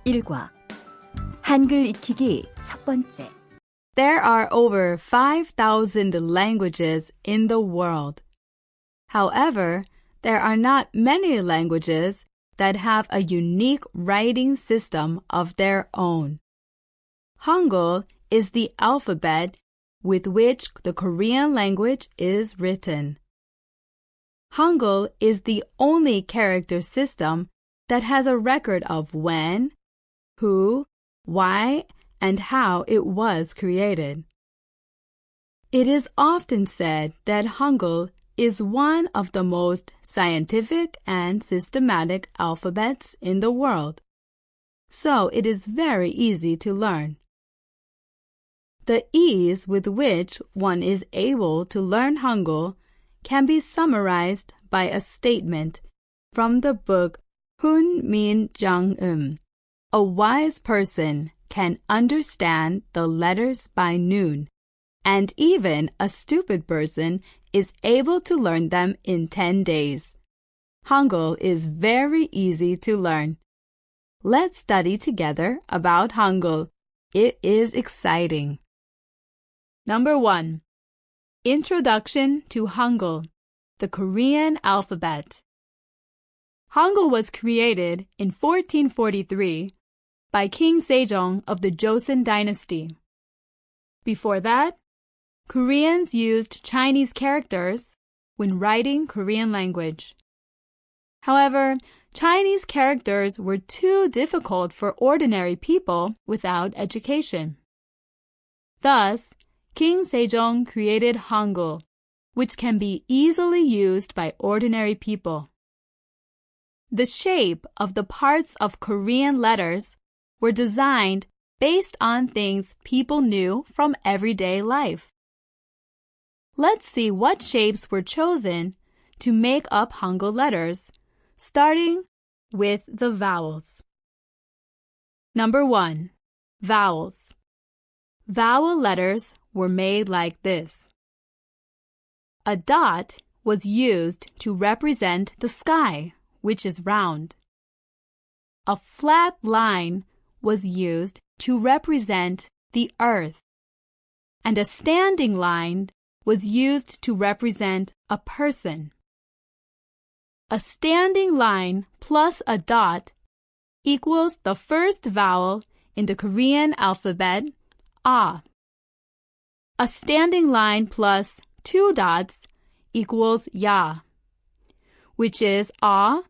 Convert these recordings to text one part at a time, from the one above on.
1과 한글 익히기 첫 번째. There are over 5,000 languages in the world. However, there are not many languages that have a unique writing system of their own. Hangul is the alphabet with which the Korean language is written. Hangul is the only character system that has a record of when, who, why, and how it was created. It is often said that Hangul is one of the most scientific and systematic alphabets in the world, so it is very easy to learn. The ease with which one is able to learn Hangul can be summarized by a statement from the book Hun Min Jang-eum. A wise person can understand the letters by noon, and even a stupid person is able to learn them in 10 days. Hangul is very easy to learn. Let's study together about Hangul. It is exciting. Number 1. Introduction to Hangul, the Korean alphabet. Hangul was created in 1443 by King Sejong of the Joseon dynasty. Before that, Koreans used Chinese characters when writing Korean language. However, Chinese characters were too difficult for ordinary people without education. Thus, King Sejong created Hangul, which can be easily used by ordinary people. The shape of the parts of Korean letters were designed based on things people knew from everyday life. Let's see what shapes were chosen to make up Hangul letters, starting with the vowels. Number 1. Vowels. Vowel letters were made like this. A dot was used to represent the sky, which is round. A flat line was used to represent the earth, and a standing line was used to represent a person. A standing line plus a dot equals the first vowel in the Korean alphabet, A. A standing line plus 2 dots equals Ya, which is A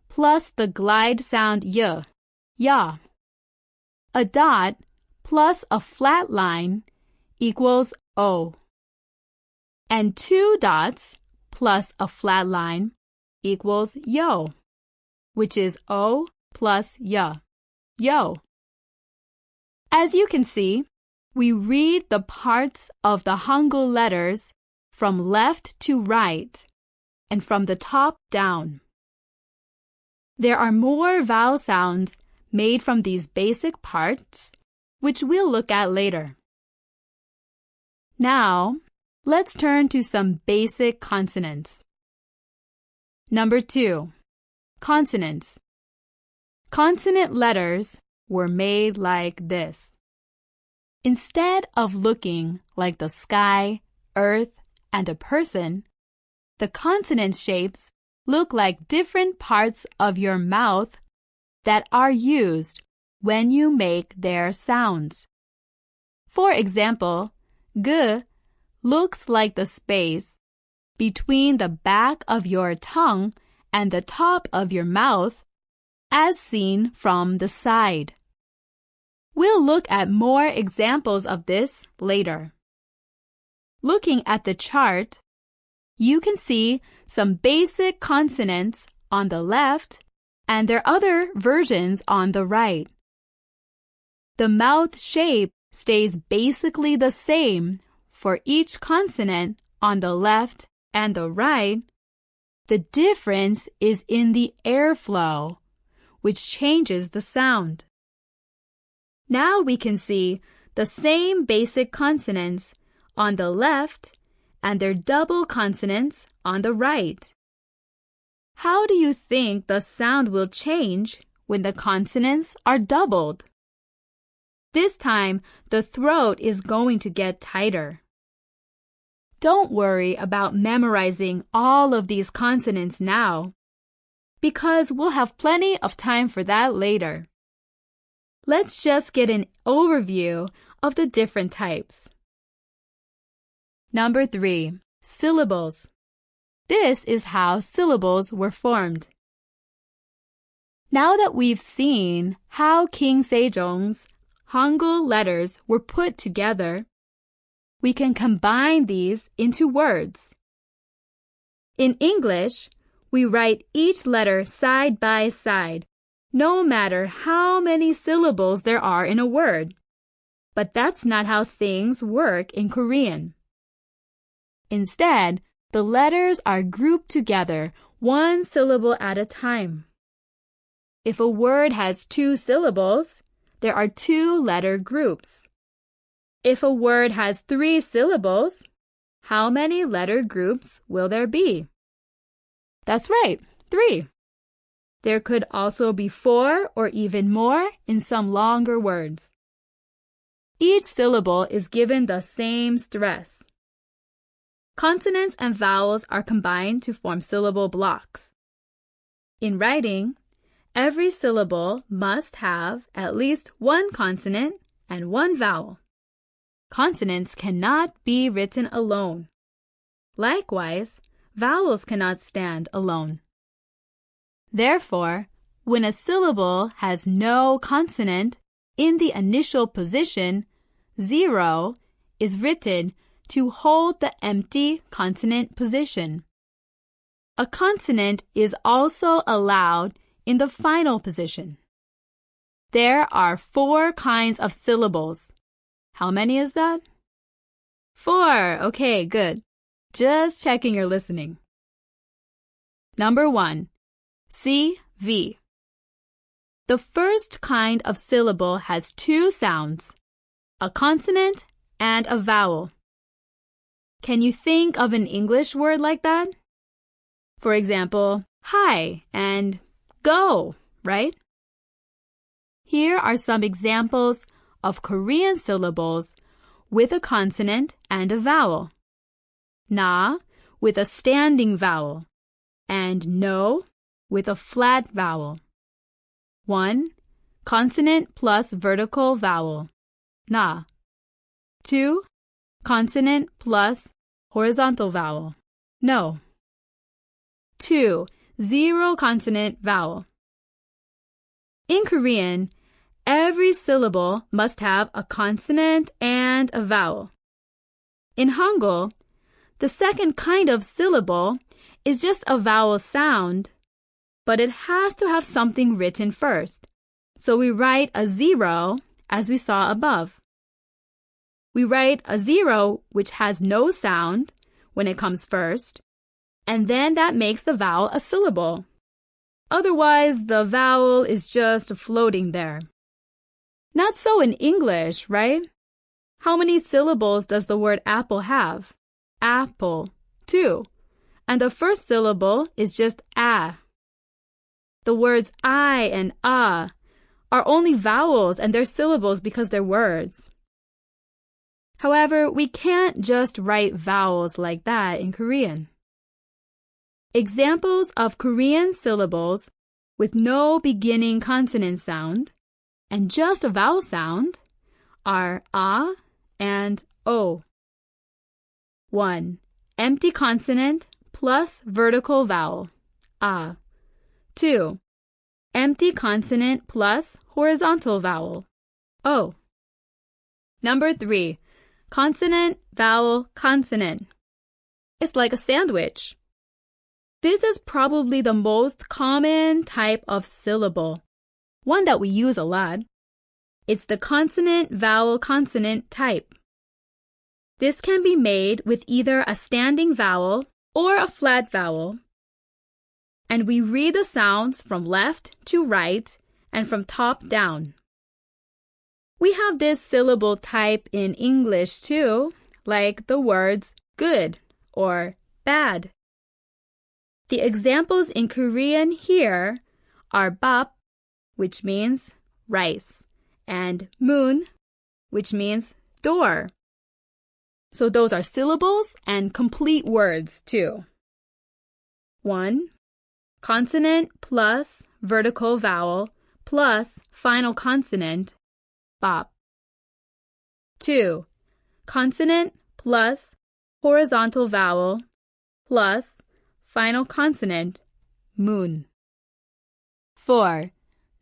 plus the glide sound Y, Ya. A dot plus a flat line equals O. And 2 dots plus a flat line equals Yo, which is O plus Ya, Yo. As you can see, we read the parts of the Hangul letters from left to right and from the top down. There are more vowel sounds made from these basic parts, which we'll look at later. Now, let's turn to some basic consonants. Number 2. Consonants. Consonant letters were made like this. Instead of looking like the sky, earth, and a person, the consonant shapes look like different parts of your mouth that are used when you make their sounds. For example, G looks like the space between the back of your tongue and the top of your mouth, as seen from the side. We'll look at more examples of this later. Looking at the chart, you can see some basic consonants on the left and their other versions on the right. The mouth shape stays basically the same for each consonant on the left and the right. The difference is in the airflow, which changes the sound. Now we can see the same basic consonants on the left and their double consonants on the right. How do you think the sound will change when the consonants are doubled. This time, the throat is going to get tighter. Don't worry about memorizing all of these consonants now, because we'll have plenty of time for that later. Let's just get an overview of the different types. Number 3, syllables. This is how syllables were formed. Now that we've seen how King Sejong's Hangul letters were put together, we can combine these into words. In English, we write each letter side by side, no matter how many syllables there are in a word. But that's not how things work in Korean. Instead, the letters are grouped together, one syllable at a time. If a word has 2 syllables, there are 2 letter groups. If a word has 3 syllables, how many letter groups will there be? That's right, 3. There could also be 4 or even more in some longer words. Each syllable is given the same stress. Consonants and vowels are combined to form syllable blocks. In writing, every syllable must have at least 1 consonant and 1 vowel. Consonants cannot be written alone. Likewise, vowels cannot stand alone. Therefore, when a syllable has no consonant in the initial position, 0 is written to hold the empty consonant position. A consonant is also allowed in the final position. There are 4 kinds of syllables. How many is that? 4. Okay, good. Just checking you're listening. Number 1, CV. The first kind of syllable has 2 sounds, a consonant and a vowel. Can you think of an English word like that? For example, hi and go, right? Here are some examples of Korean syllables with a consonant and a vowel. Na with a standing vowel and no with a flat vowel. 1. Consonant plus vertical vowel. Na. 2. Consonant plus horizontal vowel. No. 2. 0 consonant vowel. In Korean, every syllable must have a consonant and a vowel. In Hangul, the second kind of syllable is just a vowel sound, but it has to have something written first. So we write a 0 as we saw above. We write a 0 which has no sound when it comes first, and then that makes the vowel a syllable. Otherwise, the vowel is just floating there. Not so in English, right? How many syllables does the word apple have? Apple, 2. And the first syllable is just a. The words I and are only vowels and they're syllables because they're words. However, we can't just write vowels like that in Korean. Examples of Korean syllables with no beginning consonant sound and just a vowel sound are a and o. 1. Empty consonant plus vertical vowel, a. 2. Empty consonant plus horizontal vowel, o. Number 3. Consonant, vowel, consonant. It's like a sandwich. This is probably the most common type of syllable, one that we use a lot. It's the consonant, vowel, consonant type. This can be made with either a standing vowel or a flat vowel. And we read the sounds from left to right and from top down. We have this syllable type in English too, like the words good or bad. The examples in Korean here are bap which means rice, and moon, which means door. So those are syllables and complete words too. 1. Consonant plus vertical vowel plus final consonant, bop. 2. Consonant plus horizontal vowel plus final consonant, moon. 4.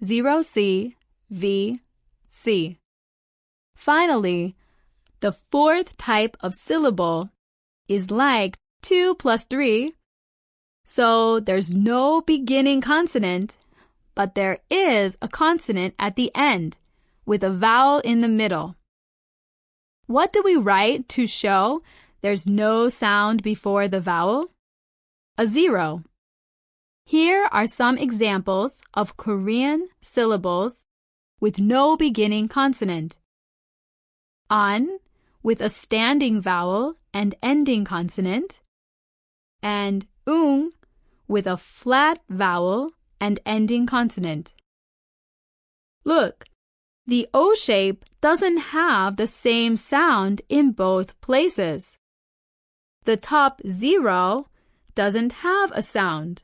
0C, V, C. Finally, the fourth type of syllable is like 2 plus 3, so there's no beginning consonant, but there is a consonant at the end with a vowel in the middle. What do we write to show there's no sound before the vowel? A 0. Here are some examples of Korean syllables with no beginning consonant. An with a standing vowel and ending consonant, and ung with a flat vowel and ending consonant. Look, the O shape doesn't have the same sound in both places. The top 0 doesn't have a sound,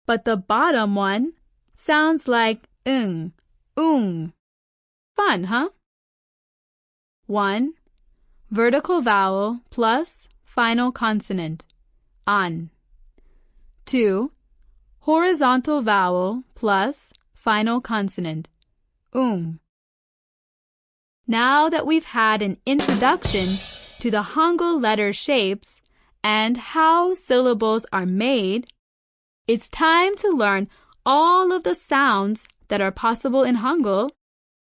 but the bottom one sounds like ung. Fun, huh? 1. Vertical vowel plus final consonant, an. 2. Horizontal vowel plus final consonant, Now that we've had an introduction to the Hangul letter shapes and how syllables are made, it's time to learn all of the sounds that are possible in Hangul,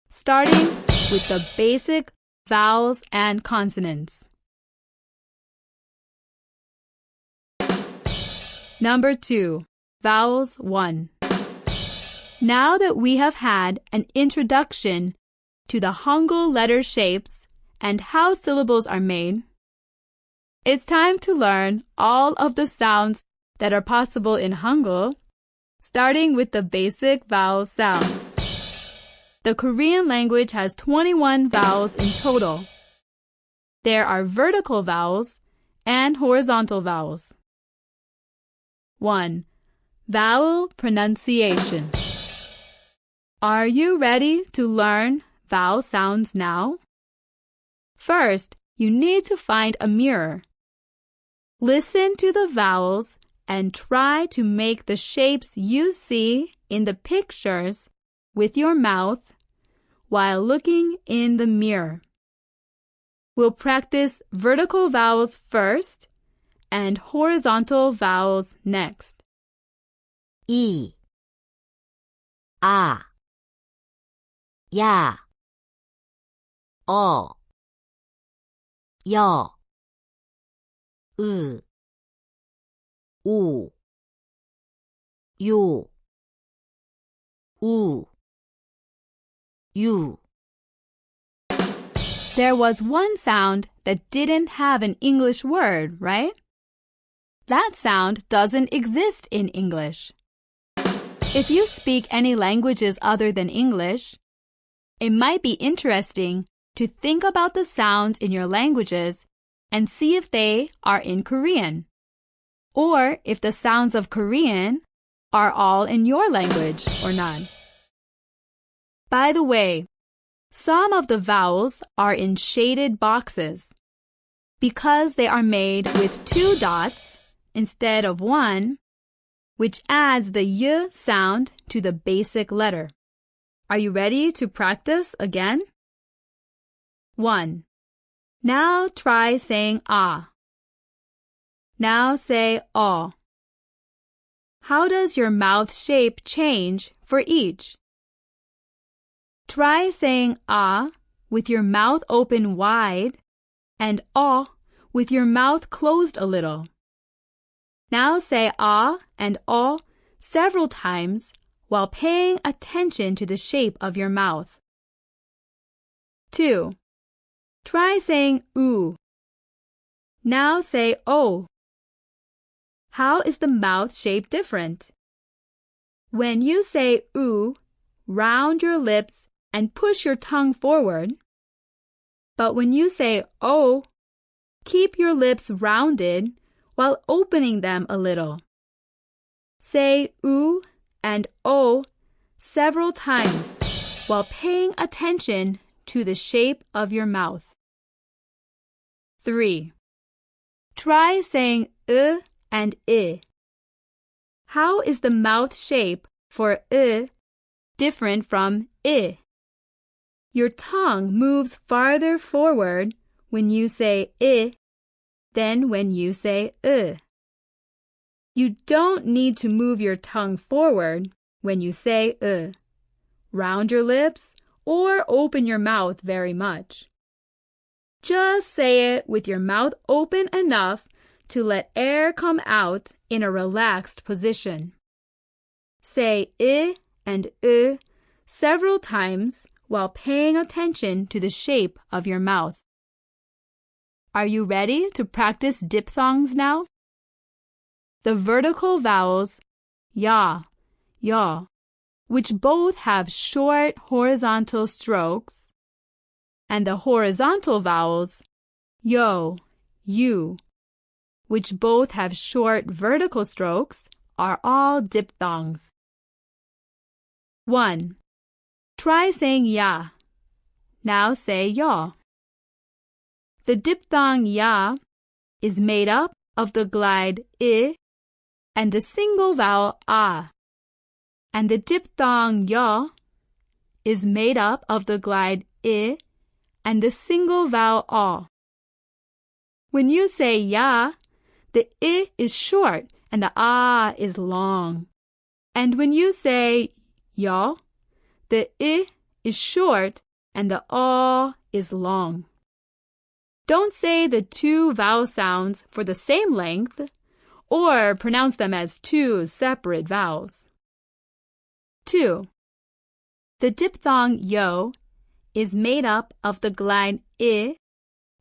starting with the basic vowels and consonants. Number 2. Vowels 1. Now that we have had an introduction to the Hangul letter shapes and how syllables are made, it's time to learn all of the sounds that are possible in Hangul, starting with the basic vowel sounds. The Korean language has 21 vowels in total. There are vertical vowels and horizontal vowels. 1. Vowel pronunciation. Are you ready to learn vowel sounds now? First, you need to find a mirror. Listen to the vowels and try to make the shapes you see in the pictures with your mouth while looking in the mirror. We'll practice vertical vowels first and horizontal vowels next. 이, 아, 야, 어, 여, 으, 오, 요, 우, 유. There was one sound that didn't have an English word, right? That sound doesn't exist in English. If you speak any languages other than English, it might be interesting to think about the sounds in your languages and see if they are in Korean, or if the sounds of Korean are all in your language or not. By the way, some of the vowels are in shaded boxes because they are made with 2 dots instead of 1, which adds the y sound to the basic letter. Are you ready to practice again? 1. Now try saying ah. Now say oh. How does your mouth shape change for each? Try saying ah with your mouth open wide and oh with your mouth closed a little. Now say ah and oh several times while paying attention to the shape of your mouth. 2. Try saying oo. Now say oh. How is the mouth shape different? When you say oo, round your lips and push your tongue forward. But when you say O, keep your lips rounded while opening them a little. Say U and O several times while paying attention to the shape of your mouth. 3. Try saying and I. How is the mouth shape for different from I? Your tongue moves farther forward when you say I than when you say You don't need to move your tongue forward when you say round your lips, or open your mouth very much. Just say it with your mouth open enough to let air come out in a relaxed position. Say I and several times while paying attention to the shape of your mouth. Are you ready to practice diphthongs now? The vertical vowels ya, yaw, which both have short horizontal strokes, and the horizontal vowels yo, you, which both have short vertical strokes, are all diphthongs. 1. Try saying ya. Now say yaw. The diphthong ya is made up of the glide I and the single vowel a, and the diphthong yaw is made up of the glide I and the single vowel a. When you say ya, the I is short and the a is long. And when you say yaw, the I is short and the a is long. Don't say the two vowel sounds for the same length or pronounce them as two separate vowels. 2. The diphthong yo is made up of the glide I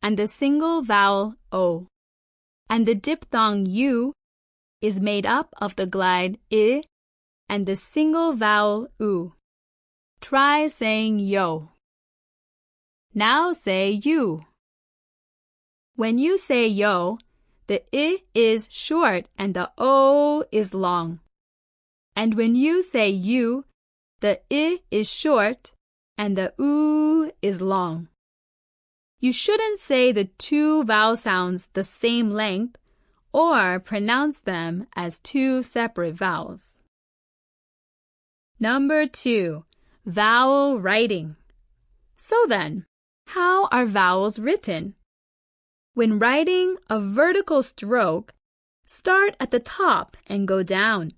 and the single vowel o, and the diphthong u is made up of the glide I and the single vowel u. Try saying yo. Now say you. When you say yo, the I is short and the o is long. And when you say you, the I is short and the u is long. You shouldn't say the two vowel sounds the same length or pronounce them as two separate vowels. Number 2. Vowel writing. So then, how are vowels written? When writing a vertical stroke, start at the top and go down.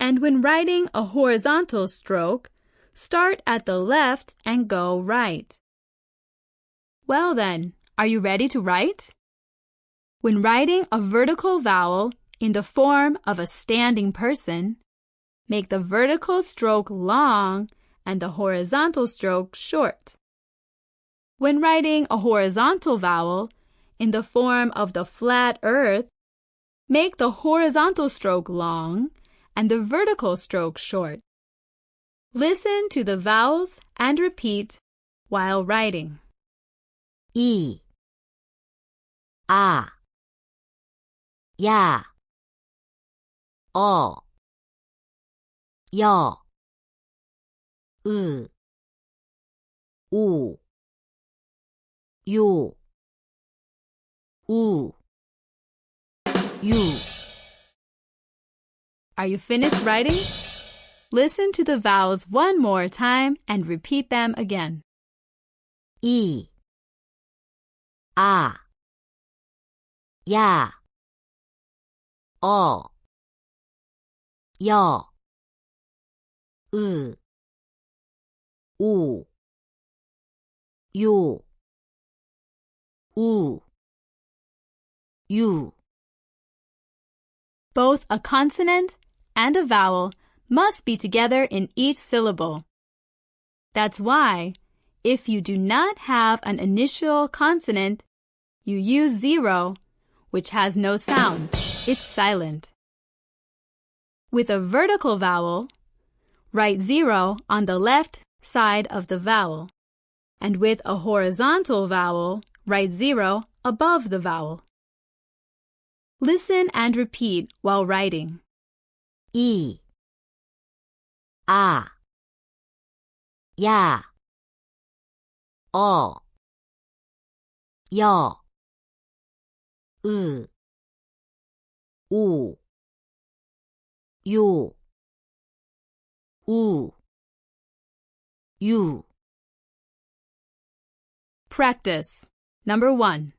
And when writing a horizontal stroke, start at the left and go right. Well then, are you ready to write? When writing a vertical vowel in the form of a standing person, make the vertical stroke long and the horizontal stroke short. When writing a horizontal vowel in the form of the flat earth, make the horizontal stroke long and the vertical stroke short. Listen to the vowels and repeat while writing. I, a, ya, o, yo, u, you, you. Are you finished writing? Listen to the vowels one more time and repeat them again. I, a, ya, o, yo, you, you. Both a consonant and a vowel must be together in each syllable. That's why, if you do not have an initial consonant, you use 0, which has no sound. It's silent. With a vertical vowel, write 0 on the left side of the vowel. And with a horizontal vowel, write 0 above the vowel. Listen and repeat while writing. 이, 아, 야, 어, 여, 으, 오, 요, 우, 유. Practice. Number 1.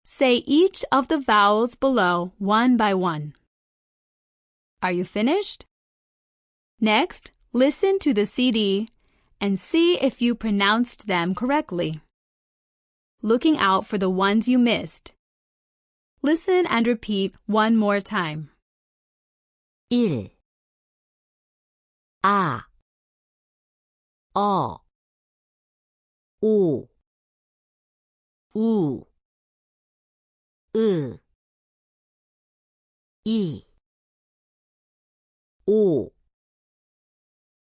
Say each of the vowels below one by one. Are you finished? Next, listen to the CD and see if you pronounced them correctly, looking out for the ones you missed. Listen and repeat one more time. 1, 아, 어, 오, 우, 으, 이, 오,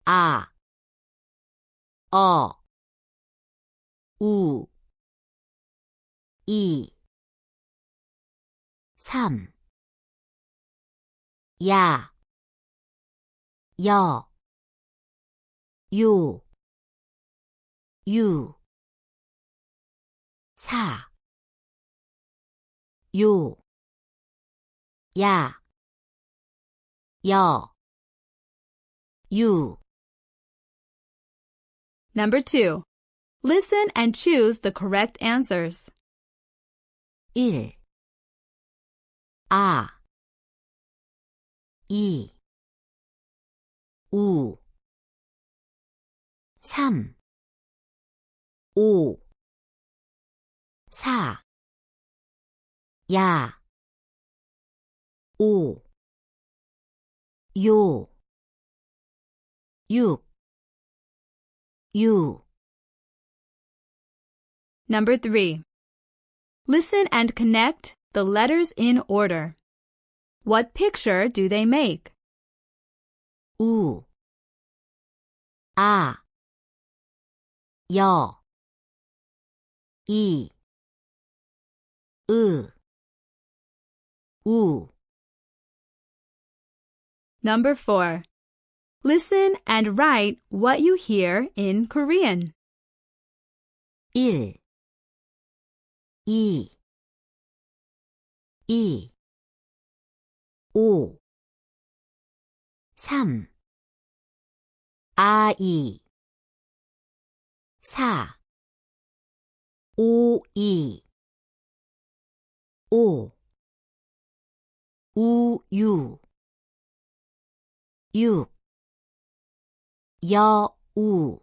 아, 어, 우, 이, 3, 야, 여, 요, 유, 4, 요, 야, 여, 유. Number 2. Listen and choose the correct answers. 1, 아, 2, 우, 3, 오, 4, 야, 오, 요, 6, 유. Number 3. Listen and connect the letters in order. What picture do they make? 우, 아, 여, 이, 으, 우. Number 4. Listen and write what you hear in Korean. 1, 2, 5, 3, 아이, 4, 오이, 5, 우유, 6, 여우.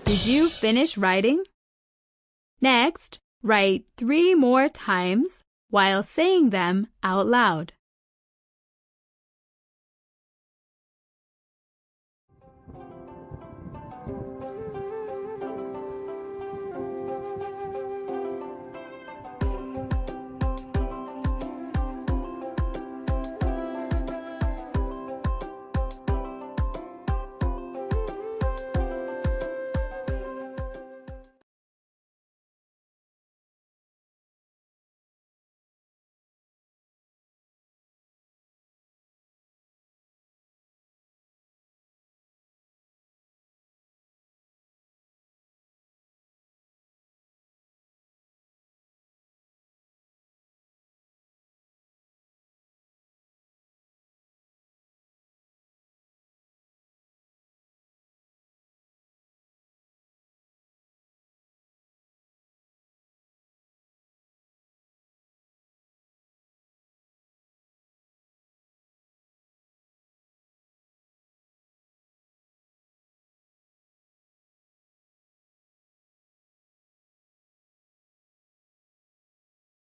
Did you finish writing? Next, write 3 more times while saying them out loud.